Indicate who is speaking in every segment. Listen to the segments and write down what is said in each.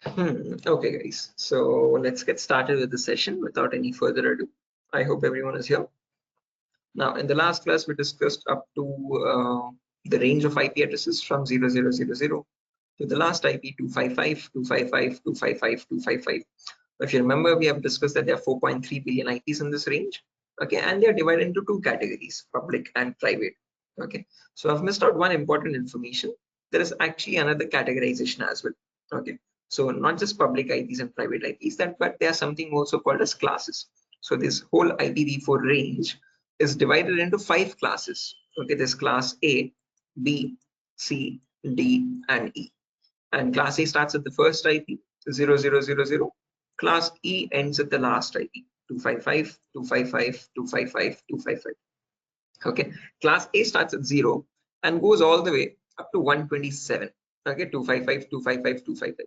Speaker 1: Okay, guys. So let's get started with the session without any further ado. I hope everyone is here. Now, in the last class, we discussed up to the range of IP addresses from 0000 to the last IP 255, 255, 255, 255. If you remember, we have discussed that there are 4.3 billion IPs in this range. Okay, and they are divided into two categories, public and private. Okay, so I've missed out one important information. There is actually another categorization as well. Okay, so not just public IPs and private IPs, but there are something also called as classes. So this whole IPv4 range is divided into 5 classes. Okay, there's class A, B, C, D, and E. And class A starts at the first IP 0000. Class E ends at the last IP 255, 255, 255, 255. Okay, class A starts at 0 and goes all the way up to 127. Okay, 255, 255, 255.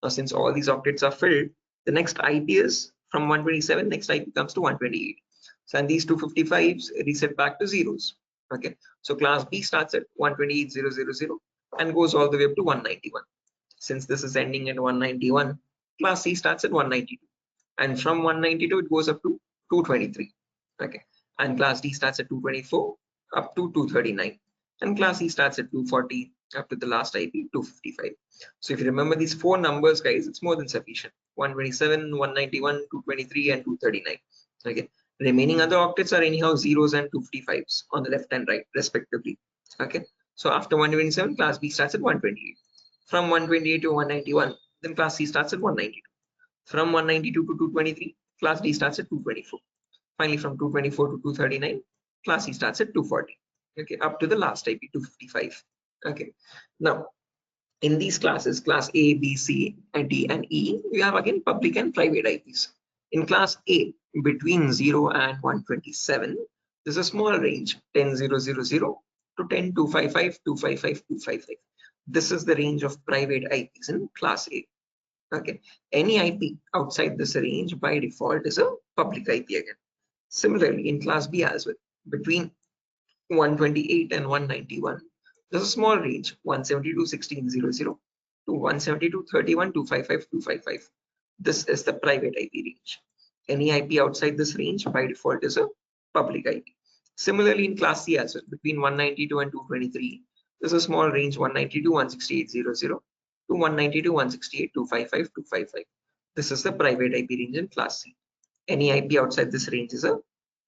Speaker 1: Now, since all these octets are filled, the next IP is from 127, next IP comes to 128. So, and these 255s reset back to zeros. Okay, so class B starts at 128,000 and goes all the way up to 191. Since this is ending at 191, class C starts at 192. And from 192, it goes up to 223. Okay, and class D starts at 224 up to 239. And class E starts at 240 up to the last IP 255. So if you remember these 4 numbers, guys, it's more than sufficient. 127, 191, 223, and 239. Okay, remaining other octets are anyhow zeros and 255s on the left and right, respectively. Okay, so after 127, class B starts at 128. From 128 to 191, then class C starts at 192. From 192 to 223, class D starts at 224. Finally, from 224 to 239, class C starts at 240. Okay, up to the last IP 255. Okay, now in these classes, class A, B, C, and D, and E, we have again public and private IPs. In class A, between 0 and 127, there's a small range 10,000 to 10,255, 255, 255. This is the range of private IPs in class A. Okay, any IP outside this range by default is a public IP again. Similarly, in class B as well, between 128 and 191, there's a small range 172.16.00 to 172.31.255, 255. This is the private IP range. Any IP outside this range by default is a public IP. Similarly, in class C as well, between 192 and 223, there's a small range 192.168.00 to 192.168.255, 255. This is the private IP range in class C. Any IP outside this range is a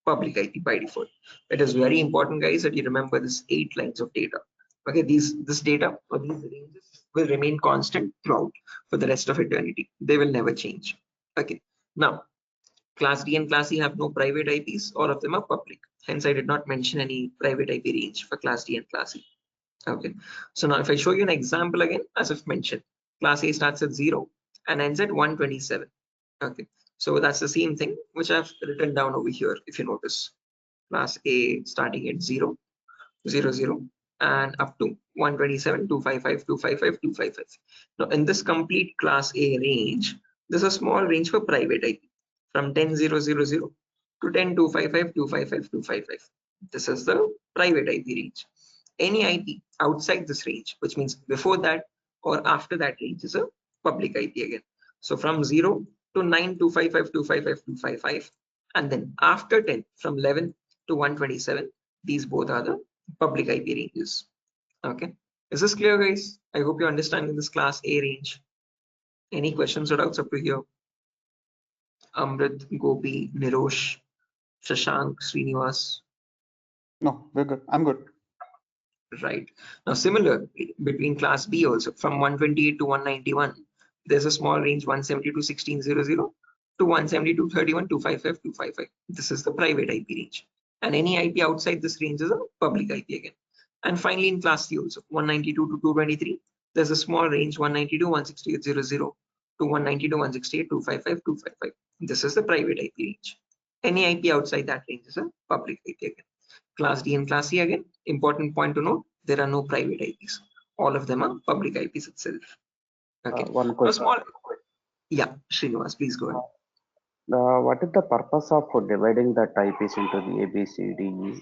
Speaker 1: public IP by default. It is very important, guys, that you remember this 8 lines of data. Okay, this data or these ranges will remain constant throughout for the rest of eternity. They will never change. Okay, now class D and class E have no private IPs. All of them are public. Hence, I did not mention any private IP range for class D and class E. Okay, so now if I show you an example again, as I've mentioned, class A starts at 0 and ends at 127. Okay, so that's the same thing which I've written down over here. If you notice, class A starting at 0, 0, 0, and up to 127, 255, 255, 255. Now, in this complete class A range, there's a small range for private IP from 10,000 to 10,255, 255, 255. This is the private IP range. Any IP outside this range, which means before that or after that range, is a public IP again. So from 0 to 9,255, 255, 255, and then after 10, from 11 to 127, these both are the public IP ranges. Okay, is this clear, guys? I hope you're understanding this class A range. Any questions or doubts up to here? Amrit, Gopi, Nirosh, Shashank, Srinivas?
Speaker 2: No, we're good. I'm good.
Speaker 1: Right. Now, similarly, between class B also, from 128 to 191, there's a small range 172.16.00 to 172.31.255, 255. This is the private IP range. And any IP outside this range is a public IP again. And finally, in class C also, 192 to 223, there's a small range 192.168.00 to 192.168.255, 255. This is the private IP range. Any IP outside that range is a public IP again. Class D and class C again, important point to note, there are no private IPs. All of them are public IPs itself. Okay.
Speaker 2: One question.
Speaker 1: Yeah, Srinivas, please go ahead.
Speaker 2: What is the purpose of dividing the IPs into the A, B, C, D, E?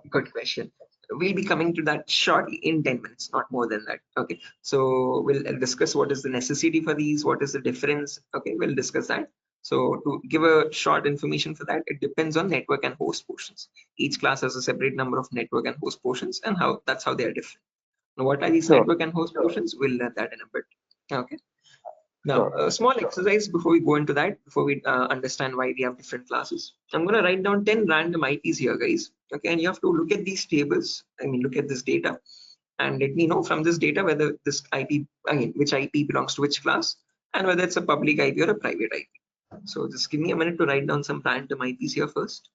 Speaker 1: Good question. we'll be coming to that shortly in 10 minutes, not more than that. Okay, so we'll discuss what is the necessity for these, what is the difference. Okay, we'll discuss that. So to give a short information for that, it depends on network and host portions. Each class has a separate number of network and host portions, and that's how they are different. Now, what are these
Speaker 2: Sure.
Speaker 1: network and host portions? We'll learn that in a bit. Okay. Now,
Speaker 2: Sure.
Speaker 1: a small exercise before we go into that, before we understand why we have different classes. I'm going to write down 10 random IPs here, guys. Okay, and you have to look at these tables. I mean, look at this data, and let me know from this data whether this IP, which IP belongs to which class, and whether it's a public IP or a private IP. So just give me a minute to write down some random IPs here first.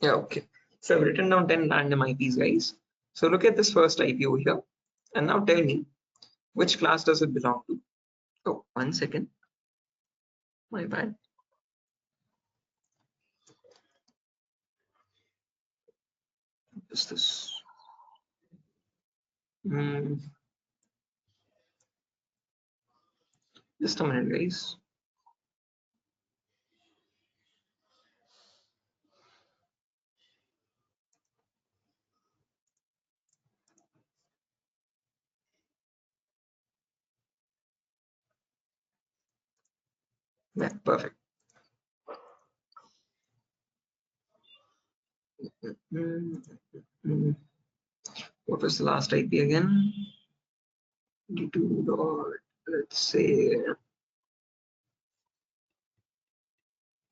Speaker 1: Yeah, okay. So I've written down 10 random IPs, guys. So look at this first IP over here, and now tell me which class does it belong to. Oh, 1 second. My bad. What's this? Just a minute, guys. Yeah, perfect. What was the last IP again? D2 dot, let's say.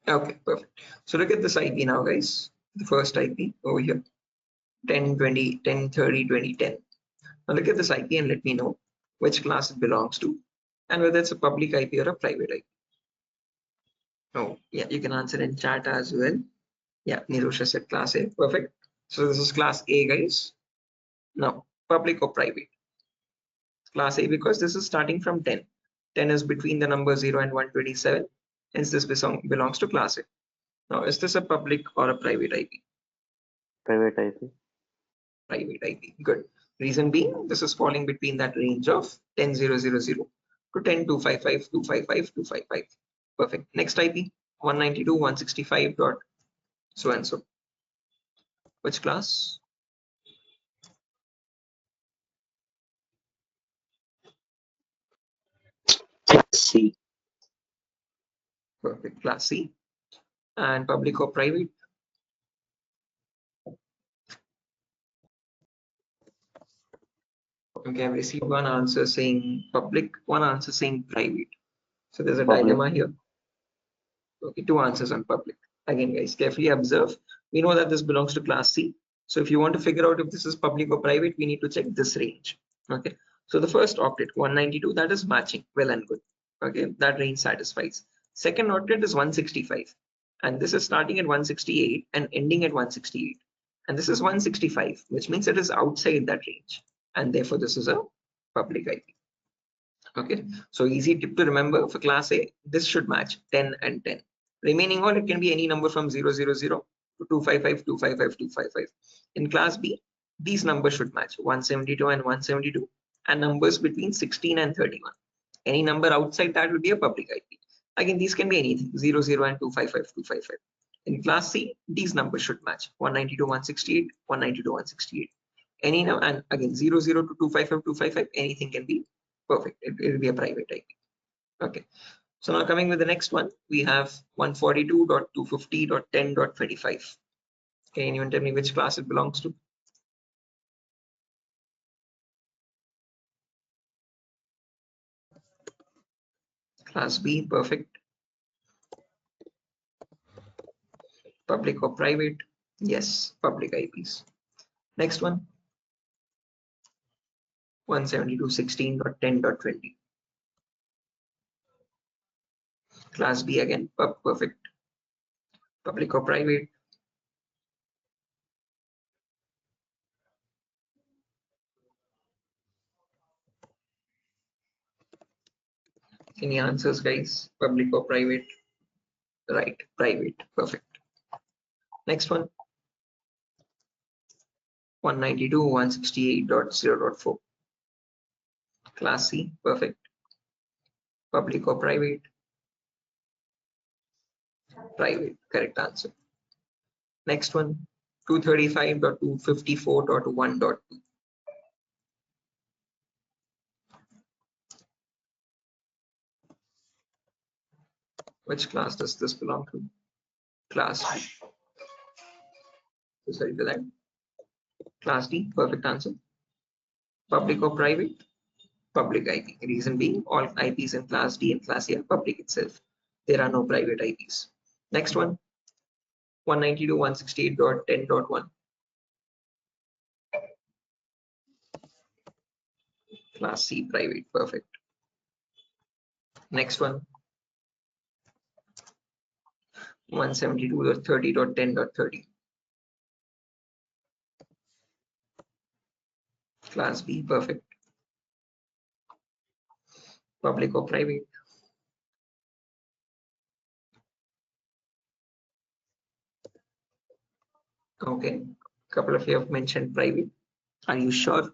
Speaker 1: Okay, perfect. So look at this IP now, guys. The first IP over here, 10, 20, 10, 30, 20, 10. Now look at this IP and let me know which class it belongs to and whether it's a public IP or a private IP. Oh, yeah, you can answer in chat as well. Yeah, Nirosha said class A. Perfect. So this is class A, guys. Now, public or private? Class A, because this is starting from 10. 10 is between the number 0 and 127. Hence, this belongs to class A. Now, is this a public or a private IP?
Speaker 2: Private IP.
Speaker 1: Private IP. Good. Reason being, this is falling between that range of 10,000 to 10,255,255,255. Perfect. Next IP, 192.165. So and so. Which class?
Speaker 3: C.
Speaker 1: Perfect. Class C. And public or private? Okay, I've received one answer saying public, one answer saying private. So there's a dilemma here. Okay, two answers on public. Again, guys, carefully observe. We know that this belongs to class C. So if you want to figure out if this is public or private, we need to check this range. Okay, so the first octet, 192, that is matching, well and good. Okay, that range satisfies. Second octet is 165. And this is starting at 168 and ending at 168. And this is 165, which means it is outside that range. And therefore, this is a public IP. Okay, so easy tip to remember for class A, this should match 10 and 10. Remaining all, it can be any number from 000 to 255, 255, 255. In class B, these numbers should match 172 and 172 and numbers between 16 and 31. Any number outside that will be a public IP. Again, these can be anything 00 and 255, 255. In class C, these numbers should match 192, 168, 192, 168. Any now, and again 00 to 255, 255, anything can be perfect. It will be a private IP. Okay. So now coming with the next one, we have 142.250.10.25. Can anyone tell me which class it belongs to? Class B, perfect. Public or private? Yes, public IPs. Next one, 172.16.10.20. Class B again, perfect. Public or private? Any answers, guys? Public or private? Right, private, perfect. Next one, 192.168.0.4. Class C, perfect. Public or private? Private, correct answer. Next one, 235.254.1.2. Which class does this belong to? Class D. So sorry for that. Class D, perfect answer. Public or private? Public IP. Reason being, all IPs in Class D and Class A are public itself. There are no private IPs. Next one, 192.168.10.1. Class C, private, perfect. Next one, 172.30.10.30. Class B, perfect. Public or private? Okay, a couple of you have mentioned private. Are you sure?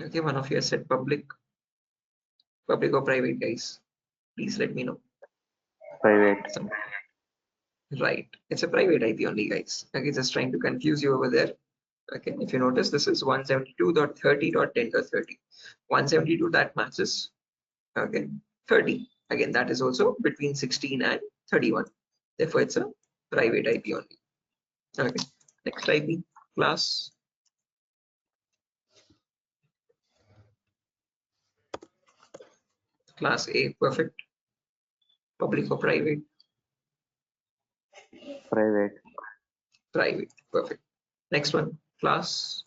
Speaker 1: Okay, one of you has said public. Public or private, guys? Please let me know.
Speaker 2: Private.
Speaker 1: Right, it's a private IP only, guys. Okay, just trying to confuse you over there. Okay, if you notice, this is 172.30.10.30. 172, that matches. Okay, 30. Again, that is also between 16 and 31. Therefore, it's a private IP only. Okay, next IP, class. Class A, perfect. Public or private?
Speaker 2: Private.
Speaker 1: Private, perfect. Next one, class.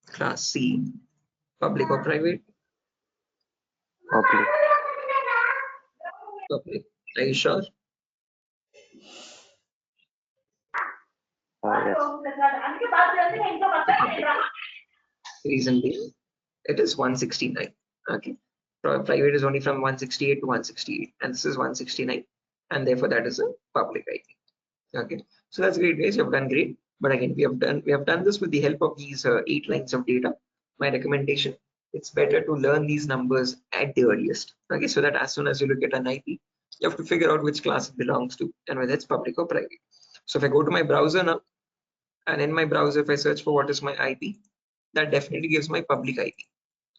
Speaker 1: Class C, public or private?
Speaker 2: Public.
Speaker 1: Public. Are you sure?
Speaker 2: Yes.
Speaker 1: Reason being, it is 169. Okay, private is only from 168 to 168, and this is 169, and therefore that is a public IP. Okay, so that's great, guys. You have done great. But again, we have done this with the help of these 8 lines of data. My recommendation: it's better to learn these numbers at the earliest. Okay, so that as soon as you look at an IP, you have to figure out which class it belongs to and whether it's public or private. So if I go to my browser now, and in my browser, if I search for what is my IP, that definitely gives my public IP.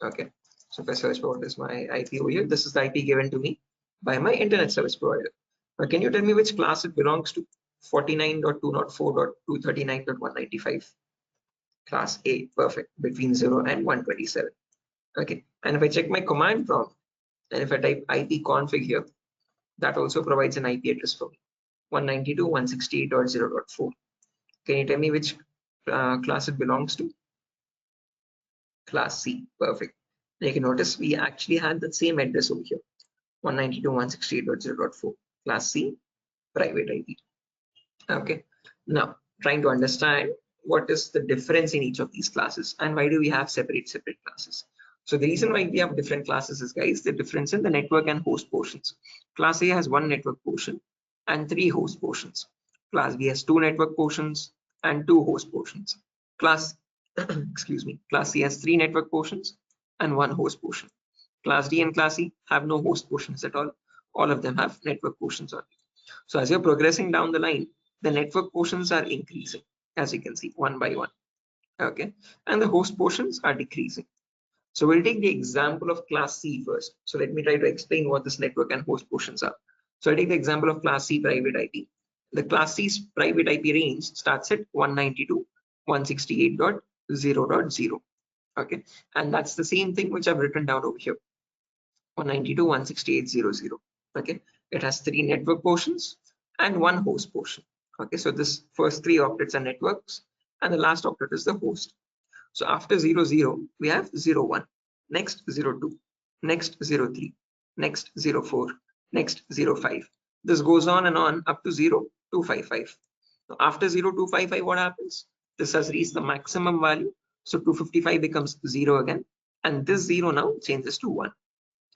Speaker 1: Okay, so if I search for what is my IP over here, this is the IP given to me by my internet service provider. Now, can you tell me which class it belongs to? 49.204.239.195. Class A, perfect, between 0 and 127. Okay, and if I check my command prompt, and if I type ipconfig here, that also provides an IP address for me, 192.168.0.4. Can you tell me which class it belongs to? Class C, perfect. Now you can notice we actually had the same address over here, 192.168.0.4. Class C, private IP. Okay, now trying to understand what is the difference in each of these classes and why do we have separate classes. So the reason why we have different classes is, guys, the difference in the network and host portions. Class A has 1 network portion and 3 host portions. Class B has 2 network portions and 2 host portions. Class excuse me, Class C has 3 network portions and 1 host portion. Class D and Class E have no host portions at all. All of them have network portions only. So as you're progressing down the line, the network portions are increasing, as you can see, one by one. Okay, and the host portions are decreasing. So we'll take the example of Class C first. So let me try to explain what this network and host portions are. So I'll take the example of Class C private IP. The Class C's private IP range starts at 192.168.0.0. Okay, and that's the same thing which I've written down over here. 192.168.0.0. Okay, it has 3 network portions and 1 host portion. Okay, so this first 3 octets are networks and the last octet is the host. So after 00, we have 01, next 02, next 03, next 04, next 05. This goes on and on up to 0255. So after 0255, what happens? This has reached the maximum value. So 255 becomes 0 again. And this 0 now changes to 1.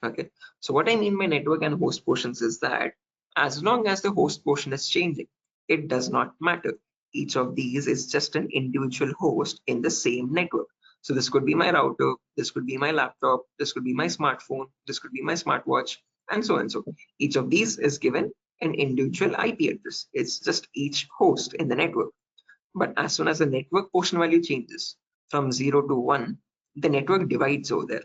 Speaker 1: Okay. So what I mean by network and host portions is that as long as the host portion is changing, it does not matter. Each of these is just an individual host in the same network. So this could be my router, this could be my laptop, this could be my smartphone, this could be my smartwatch, and so on. So each of these is given an individual IP address. It's just each host in the network. But as soon as the network portion value changes from 0 to 1, the network divides over there.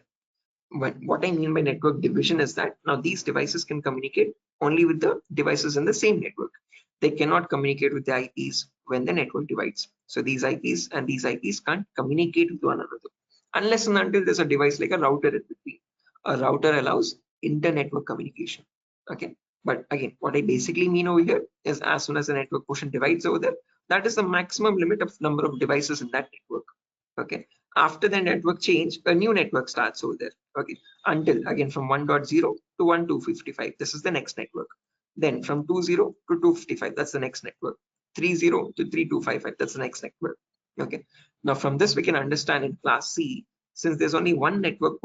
Speaker 1: What I mean by network division is that now these devices can communicate only with the devices in the same network. They cannot communicate with the IPs when the network divides. So these IPs and these IPs can't communicate with one another unless and until there's a device like a router in between. A router allows inter-network communication. Okay, but again, what I basically mean over here is as soon as the network portion divides over there, that is the maximum limit of number of devices in that network. Okay, after the network change, a new network starts over there. Okay, until again from 1.0 to 1.255, this is the next network. Then from 2.0 to 255, that's the next network. 3.0 to 3.255, that's the next network. Okay, now from this we can understand in class C, since there's only one network,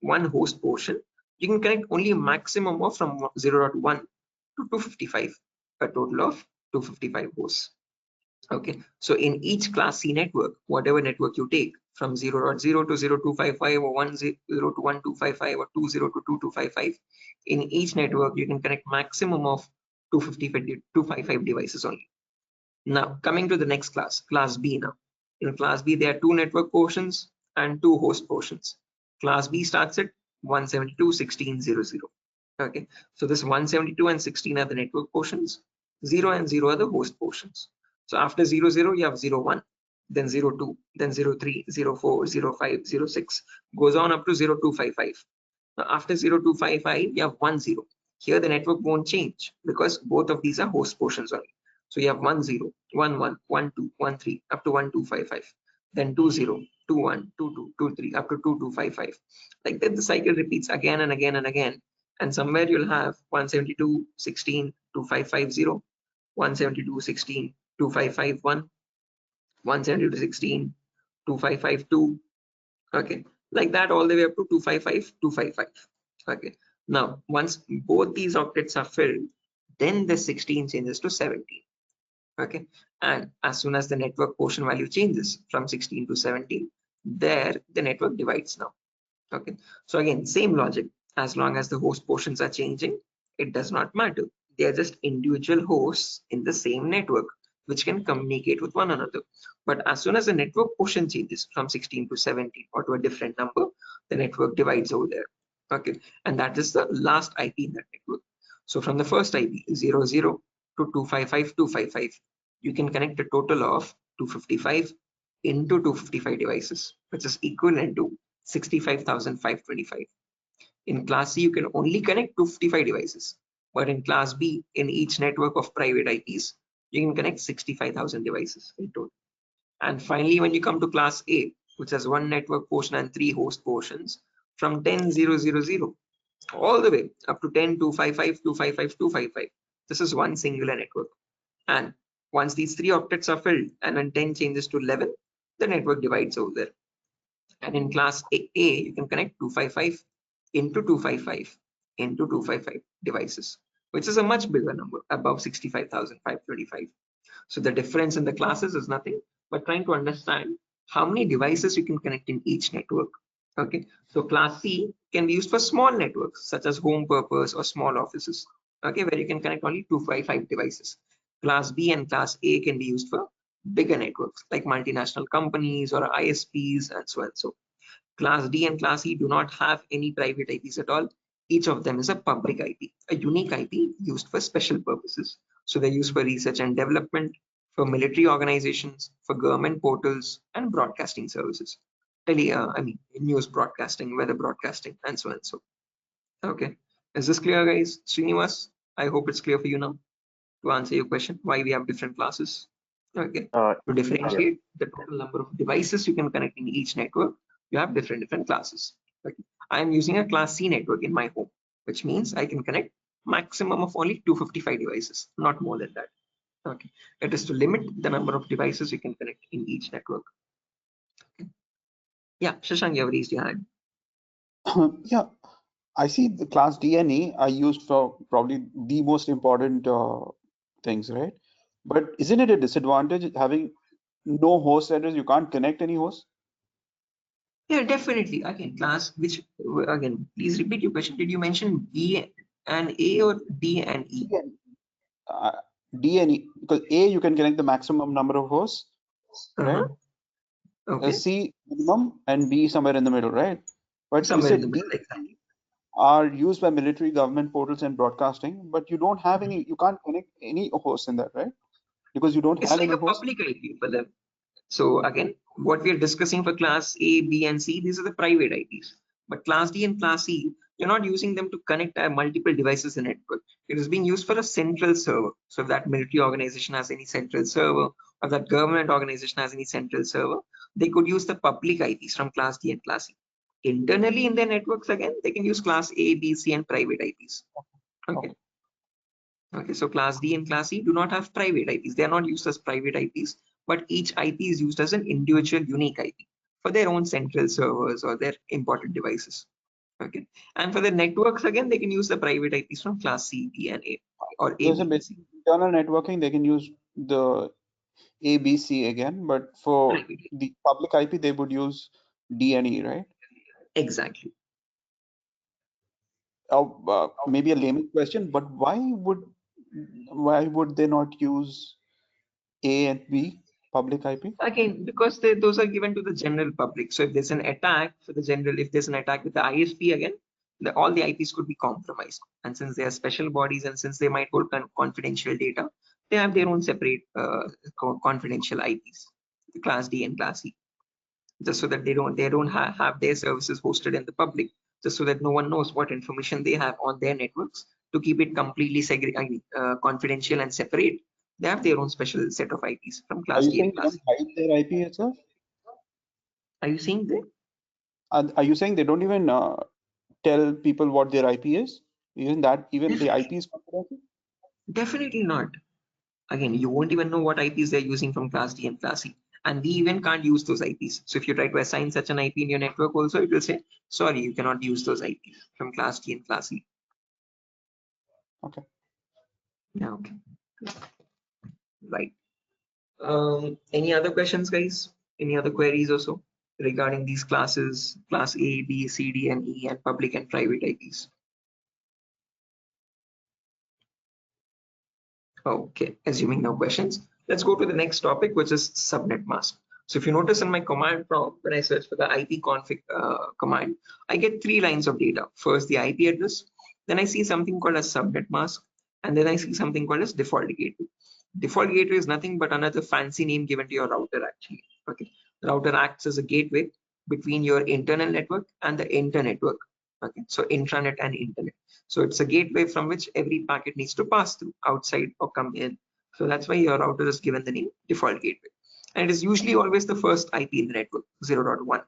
Speaker 1: one host portion, you can connect only a maximum of from 0.1 to 255, a total of 255 hosts. Okay, so in each class C network, whatever network you take from 0.0 to 0.255 or 1.0 to 1.255 or 2.0 to 2.255, in each network you can connect maximum of 255 devices only. Now coming to the next class, class B. Now in class B there are 2 network portions and 2 host portions. Class B starts at 172.16.0.0. Okay, so this 172 and 16 are the network portions, 0 and 0 are the host portions. So after 00, you have 01, then 02, then 03, 04, 05, 06, goes on up to 0255. Now after 0255, you have 10. Here the network won't change because both of these are host portions only. So you have 10, 11, 12, 13, up to 1255. Then 20, 21, 22, 23, up to 2255. Like that, the cycle repeats again and again and again. And somewhere you'll have 172.16.2550, 172.16.2551, 172.16.2552. Okay, like that all the way up to 255.255. Okay, now once both these octets are filled, then the 16 changes to 17. Okay, and as soon as the network portion value changes from 16 to 17, there the network divides now. Okay, so again, same logic. As long as the host portions are changing, it does not matter. They are just individual hosts in the same network which can communicate with one another. But as soon as the network portion changes from 16 to 17 or to a different number, the network divides over there. Okay, and that is the last IP in that network. So from the first IP 00 to 255.255, you can connect a total of 255 into 255 devices, which is equivalent to 65,525. In class C, you can only connect 255 devices, but in class B, in each network of private IPs, you can connect 65,000 devices in total. And finally, when you come to class A, which has 1 network portion and 3 host portions, from 10.0.0.0 all the way up to 10.255.255.255, this is one singular network. And once these 3 octets are filled and when 10 changes to 11, the network divides over there. And in class A, you can connect 255 into 255 into 255 devices, which is a much bigger number, above 65,525. So the difference in the classes is nothing but trying to understand how many devices you can connect in each network. Okay, so class C can be used for small networks such as home purpose or small offices. Okay, where you can connect only 255 devices. Class B and class A can be used for bigger networks like multinational companies or ISPs and so on. So class D and class E do not have any private IPs at all. Each of them is a public IP, a unique IP used for special purposes. So they're used for research and development, for military organizations, for government portals, and broadcasting services. News broadcasting, weather broadcasting, and so on and so. Okay, is this clear, guys? Srinivas, I hope it's clear for you now to answer your question why we have different classes. Okay, to differentiate the total number of devices you can connect in each network, you have different classes. Okay, I am using a class C network in my home, which means I can connect maximum of only 255 devices, not more than that. Okay, it is to limit the number of devices you can connect in each network. Okay. Yeah, Shashank, you have raised your hand.
Speaker 3: Yeah, I see the class D and E are used for probably the most important things, right? But isn't it a disadvantage having no host address? You can't connect any host.
Speaker 1: Yeah, definitely. Again, class, which again, please repeat your question. Did you mention B and A or D and E?
Speaker 3: D and E, because A you can connect the maximum number of hosts, right?
Speaker 1: Okay.
Speaker 3: C minimum and B somewhere in the middle, right? But you
Speaker 1: Somewhere in the
Speaker 3: said D
Speaker 1: middle, exactly.
Speaker 3: are used by military, government portals and broadcasting, but you don't have any, you can't connect any host in that, right? Because you don't
Speaker 1: It's
Speaker 3: have
Speaker 1: like
Speaker 3: any
Speaker 1: a
Speaker 3: host.
Speaker 1: public IP for them. So again, what we are discussing for class A, B, and C, these are the private IPs. But class D and class E, you're not using them to connect multiple devices in network. It is being used for a central server. So if that military organization has any central server, or that government organization has any central server, they could use the public IPs from class D and class E. Internally in their networks, again, they can use class A, B, C, and private IPs. Okay. Okay, so class D and class E do not have private IPs. They are not used as private IPs, but each IP is used as an individual unique IP for their own central servers or their important devices. Okay, and for the networks, again, they can use the private IPs from class C, B, and A or A,
Speaker 3: There's a
Speaker 1: B,
Speaker 3: basic
Speaker 1: C.
Speaker 3: internal networking, they can use the A, B, C again, but for
Speaker 1: Private.
Speaker 3: the public IP, they would use D and E, right?
Speaker 1: Exactly.
Speaker 3: Maybe a layman question, but why would they not use A and B public IP?
Speaker 1: Again, because those are given to the general public. So if there's an attack for the general, if there's an attack with the ISP again, all the IPs could be compromised. And since they are special bodies and since they might hold confidential data, they have their own separate confidential IPs, the class D and class E, just so that they don't have their services hosted in the public, just so that no one knows what information they have on their networks. To keep it completely confidential and separate, they have their own special set of IPs from
Speaker 3: Are
Speaker 1: class
Speaker 3: you
Speaker 1: D
Speaker 3: saying
Speaker 1: and
Speaker 3: they
Speaker 1: class
Speaker 3: don't
Speaker 1: E.
Speaker 3: hide their IP itself?
Speaker 1: Are you saying that?
Speaker 3: Are you saying they don't even tell people what their IP is? Even the IP is confidential?
Speaker 1: Definitely not. Again, you won't even know what IPs they're using from class D and class E. And we even can't use those IPs. So if you try to assign such an IP in your network also, it will say, sorry, you cannot use those IPs from class D and class E.
Speaker 3: Okay.
Speaker 1: Yeah, okay. Right. Any other questions, guys? Any other queries also regarding these classes, class A, B, C, D, and E, and public and private IPs? Okay, assuming no questions, let's go to the next topic, which is subnet mask. So if you notice in my command prompt, when I search for the IP config command, I get 3 lines of data. First, the IP address, then I see something called as subnet mask, and then I see something called as default gateway. Default gateway is nothing but another fancy name given to your router actually. Okay, the router acts as a gateway between your internal network and the inter-network. Okay, so intranet and internet. So it's a gateway from which every packet needs to pass through outside or come in. So that's why your router is given the name default gateway. And it is usually always the first IP in the network, 0.1.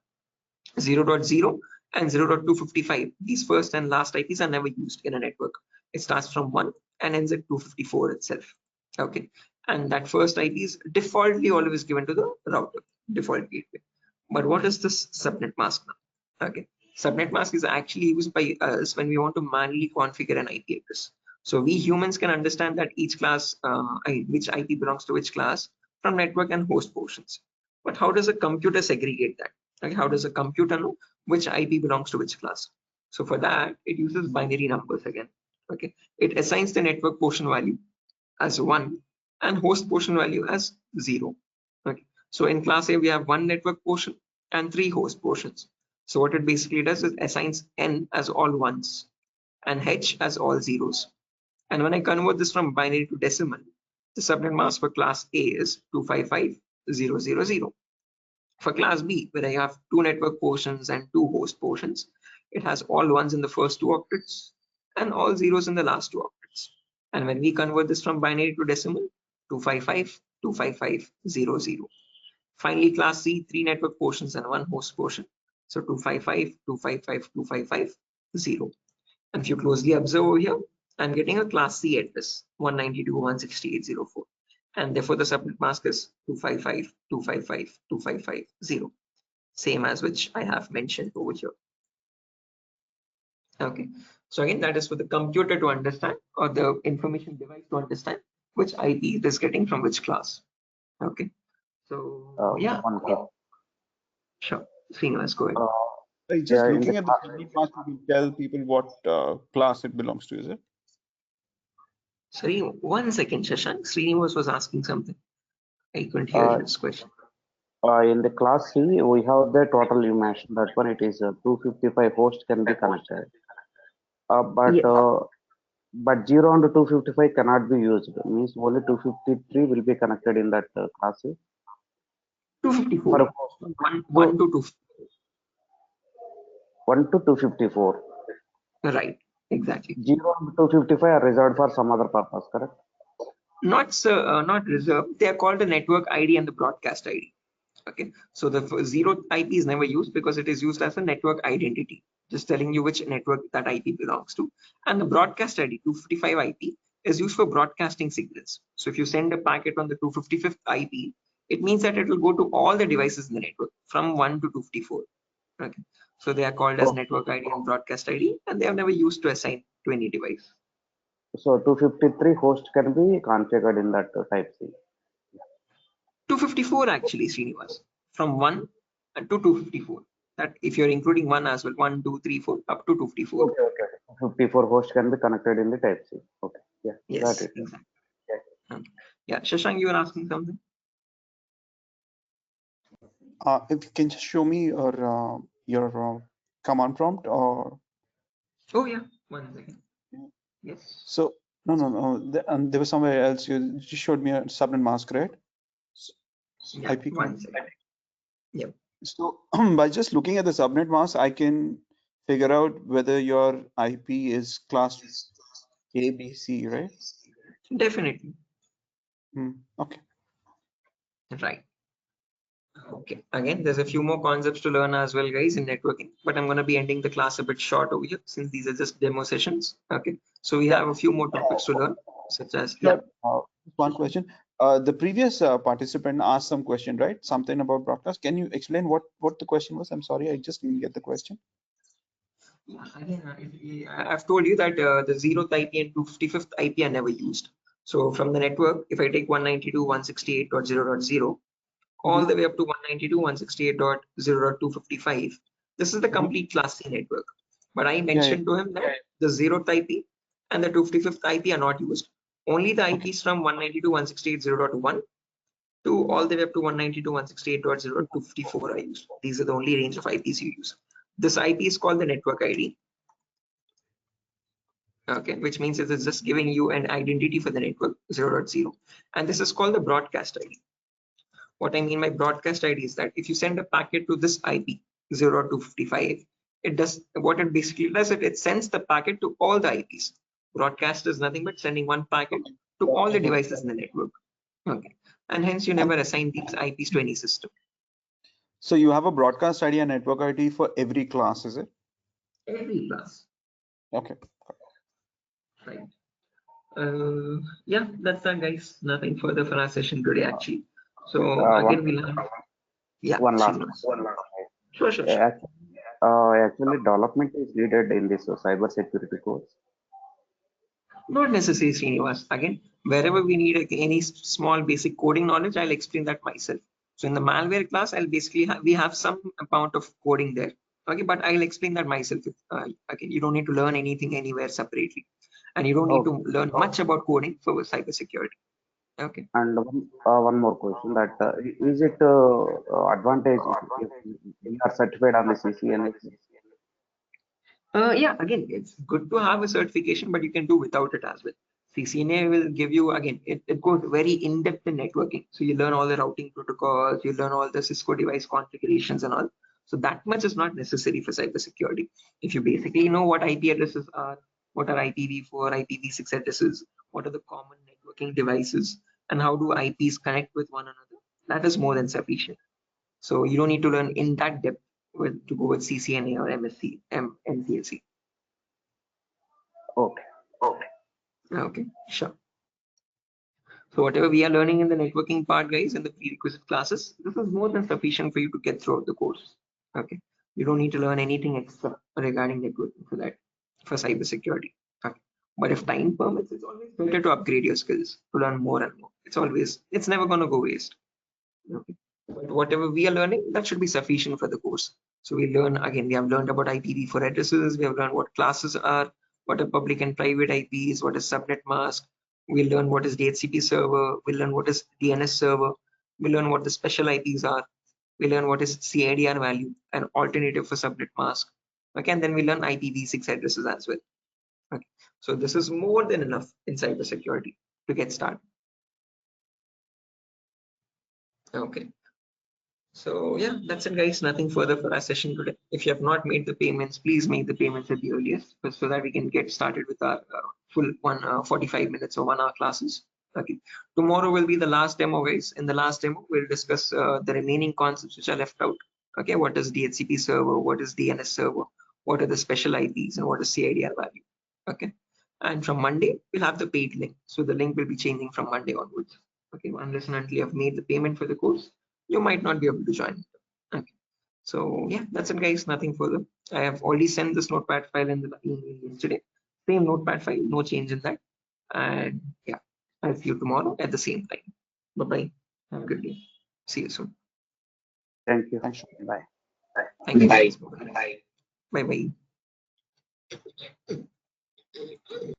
Speaker 1: 0.0 and 0.255. These first and last IPs are never used in a network. It starts from 1 and ends at 254 itself. Okay. And that first IP is defaultly always given to the router, default gateway. But what is this subnet mask now? Okay. Subnet mask is actually used by us when we want to manually configure an IP address. So we humans can understand that each class, which IP belongs to which class from network and host portions. But how does a computer segregate that? Like how does a computer know which IP belongs to which class? So for that, it uses binary numbers again. Okay, it assigns the network portion value as 1 and host portion value as 0. Okay, so in class A we have 1 network portion and 3 host portions. So what it basically does is assigns n as all ones and h as all zeros. And when I convert this from binary to decimal, the subnet mask for class A is 255,000. For class B, where I have 2 network portions and 2 host portions, it has all ones in the first two octets and all zeros in the last two octets. And when we convert this from binary to decimal, 255, 255, 00. Finally, class C, 3 network portions and 1 host portion. So 255, 255, 255, 0. And if you closely observe over here, I'm getting a class C address, 192.168.04. And therefore the subnet mask is 255, 255, 255, 0. Same as which I have mentioned over here. Okay, so again, that is for the computer to understand, or the information device to understand which IP it is getting from which class. Okay, so yeah, sure. Srinivas, go ahead.
Speaker 3: Just looking at the subnet mask, you can tell people what class it belongs to, is it?
Speaker 1: Sorry, 1 second, Shashank. Srinivas was asking something. I couldn't hear his question.
Speaker 2: In the class C, we have the total you mentioned. That one, it is 255 hosts can be connected. But 0 and 255 cannot be used. It means only 253 will be connected in that class C.
Speaker 1: 254. 1 to 2.
Speaker 2: 1 to 254.
Speaker 1: Right, exactly.
Speaker 2: 0 and 255 are reserved for some other purpose, correct?
Speaker 1: Not reserved. They are called the network ID and the broadcast ID. Okay, so the 0 IP is never used because it is used as a network identity, just telling you which network that IP belongs to. And the broadcast ID, 255 IP, is used for broadcasting signals. So if you send a packet on the 255th IP, it means that it will go to all the devices in the network from 1 to 254. Okay, so they are called as network ID and broadcast ID, and they are never used to assign to any device.
Speaker 2: So 253 hosts can be configured in that type C.
Speaker 1: 254 actually, Srinivas, from 1 to 254. That if you're including 1 as well, 1, 2, 3, 4, up to 254.
Speaker 2: Okay. 54 hosts can be connected in the type C. Okay, yeah,
Speaker 1: yes,
Speaker 2: got it.
Speaker 1: Exactly. Yeah. Okay. Yeah, Shashank, you were asking something.
Speaker 3: If you can just show me your command prompt, or
Speaker 1: oh yeah, 1 second. Yes.
Speaker 3: So no. There was somewhere else. You just showed me a subnet mask, right?
Speaker 1: Yeah,
Speaker 3: IP
Speaker 1: 1 second. Yep.
Speaker 3: So by just looking at the subnet mask, I can figure out whether your IP is class A, B, C, right?
Speaker 1: Definitely.
Speaker 3: Okay.
Speaker 1: Right. Okay. Again, there's a few more concepts to learn as well, guys, in networking, but I'm going to be ending the class a bit short over here since these are just demo sessions. Okay. So we have a few more topics to learn, such as
Speaker 3: one question. The previous participant asked some question, right? Something about broadcast. Can you explain what the question was? I'm sorry, I just didn't get the question.
Speaker 1: Yeah, again, I've told you that the 0th IP and 255th IP are never used. So from the network, if I take 192.168.0.0 all the way up to 192.168.0.255, this is the complete class C network. But I mentioned to him that the 0th IP and the 255th IP are not used. Only the IPs from 192.168.0.1 to all the way up to 192.168.0.254 are used. These are the only range of IPs you use. This IP is called the network ID. Okay, which means it is just giving you an identity for the network 0.0, and this is called the broadcast ID. What I mean by broadcast ID is that if you send a packet to this IP 0.255, it does what it basically does. It sends the packet to all the IPs. Broadcast is nothing but sending one packet to all the devices in the network. Okay, and hence you never assign these IPs to any system.
Speaker 3: So you have a broadcast ID and network ID for every class, is it?
Speaker 1: Every class.
Speaker 3: Okay.
Speaker 1: Right. Yeah, that's that, guys. Nothing further for our session today, actually. So again, we'll have
Speaker 2: one last.
Speaker 1: Sure.
Speaker 2: Actually, development is needed in this cyber security course.
Speaker 1: Not necessarily, Srinivas. Again, wherever we need any small basic coding knowledge, I'll explain that myself. So in the malware class, I'll basically we have some amount of coding there. Okay, but I'll explain that myself. Okay, you don't need to learn anything anywhere separately, and you don't need to learn much about coding for cybersecurity. Okay.
Speaker 2: And one more question: that is it advantage if you are certified on the CCNA?
Speaker 1: Yeah, again, it's good to have a certification, but you can do without it as well. CCNA will give you, again, it goes very in-depth in networking. So you learn all the routing protocols, you learn all the Cisco device configurations and all. So that much is not necessary for cybersecurity. If you basically know what IP addresses are, what are IPv4, IPv6 addresses, what are the common networking devices, and how do IPs connect with one another, that is more than sufficient. So you don't need to learn in that depth to go with CCNA or MSc, MCSE.
Speaker 2: Okay.
Speaker 1: Okay, sure. So whatever we are learning in the networking part, guys, in the prerequisite classes, this is more than sufficient for you to get throughout the course. Okay, you don't need to learn anything extra regarding networking for that, for cybersecurity. Okay, but if time permits, it's always better to upgrade your skills to learn more and more. It's never going to go waste. Okay, but whatever we are learning, that should be sufficient for the course. So we learn again. We have learned about IPv4 addresses. We have learned what classes are, what are public and private IPs, what is subnet mask. We'll learn what is DHCP server. We'll learn what is DNS server. We'll learn what the special IPs are. We'll learn what is CIDR value, an alternative for subnet mask. Okay, and then we learn IPv6 addresses as well. Okay, so this is more than enough in cybersecurity to get started. Okay. So yeah, that's it, guys. Nothing further for our session today. If you have not made the payments, please make the payments at the earliest, so that we can get started with our full 45 minutes or 1 hour classes. Okay. Tomorrow will be the last demo, guys. In the last demo, we'll discuss the remaining concepts which are left out. Okay, what is DHCP server? What is DNS server? What are the special IPs and what is CIDR value? Okay. And from Monday, we'll have the paid link. So the link will be changing from Monday onwards. Okay, unless and until you have made the payment for the course, you might not be able to join. Okay, so yeah, that's it, guys. Nothing further. I have already sent this notepad file in the email yesterday. Same notepad file, no change in that. And yeah, I'll see you tomorrow at the same time. Bye bye. Have a good day. See you soon.
Speaker 2: Thank you.
Speaker 3: Thanks.
Speaker 2: Bye.
Speaker 1: Thank you. Bye bye.